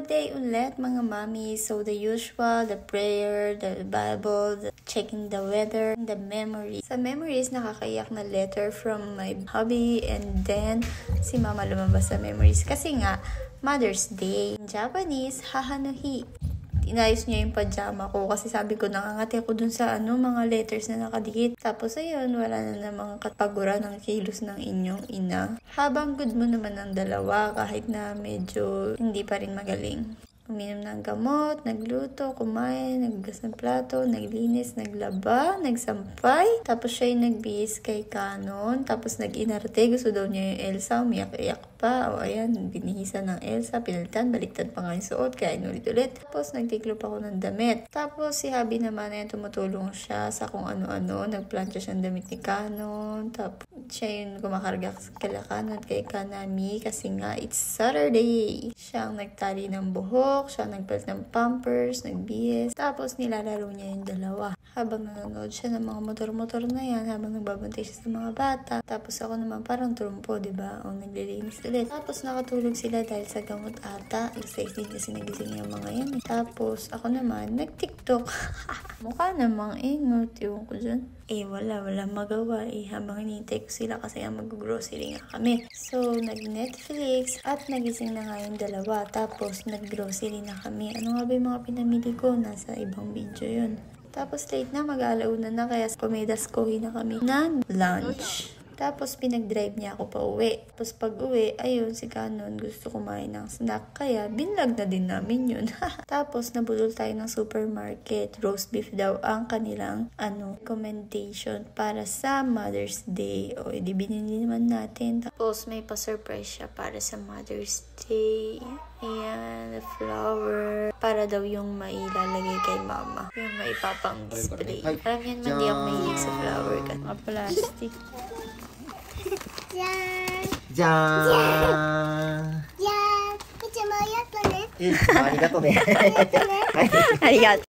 good day ulit mga mami. So the usual, the prayer, the Bible, the checking the weather, the memories. Sa memories, nakakaiyak na letter from my hubby, and then si mama lumabas sa memories. Kasi nga, Mother's Day. In Japanese, hahanuhi. Inayos niya yung pajama ko kasi sabi ko nangangati ako dun sa mga letters na nakadikit. Tapos ayun, wala na namang katagura ng kilos ng inyong ina. Habang good mo naman ang dalawa kahit na medyo hindi pa rin magaling. Uminom ng gamot, nagluto, kumain, naggas ng plato, naglinis, naglaba, nagsampay. Tapos siya yung nagbihis kay Canon. Tapos nag-inarte, gusto daw niya yung Elsa, umiyak-iyak pa. O ayan, binihisan ng Elsa, pinalitan, baliktad pa nga yung suot, kaya inulit-ulit. Tapos nagtiklop ako ng damit. Tapos si Habi naman ay tumutulong siya sa kung ano-ano. Nagplantya siyang damit ni Canon. Tapos siya yung kumakarga kala Canon kay Kanami kasi nga it's Saturday. Siya ang nagtali ng buhok. Siya nagpalit ng pampers, nagbihis. Tapos nilalaro niya yung dalawa. Habang nanonood siya ng mga motor-motor na yan, habang nagbabantay siya sa mga bata. Tapos ako naman parang trumpo, diba? O naglilinis ulit. Tapos nakatulog sila dahil sa gamot ata. Excited din kasi nagising yung mga yan. Tapos ako naman, nag-TikTok. Mukha namang ingot. Ewan ko dyan. Wala magawa habang hinihintay ko sila kasi mag-grocery nga kami. So, nag-Netflix at nagising na nga yung dalawa. Tapos, nag-grocery na kami. Ano nga ba yung mga pinamili ko? Nasa ibang video yun. Tapos, late na, mag-alauna na kaya pumidaskohi na kami ng lunch. Tapos, pinag-drive niya ako pa uwi. Tapos, pag uwi, ayun, si Canon gusto kumain ng snack. Kaya, binlag na din namin yun. Tapos, nabulol tayo ng supermarket. Roast beef daw ang kanilang, recommendation para sa Mother's Day. O, edi binili naman natin. Tapos, may pa-surprise siya para sa Mother's Day. Ayan, the flower. Para daw yung mailalagay kay mama. Yung maipapang display. Alam yan, hindi ako mahilig sa flower. Mga plastic.じゃーん。いつもありがとうね。ありがとうね。ありがとう。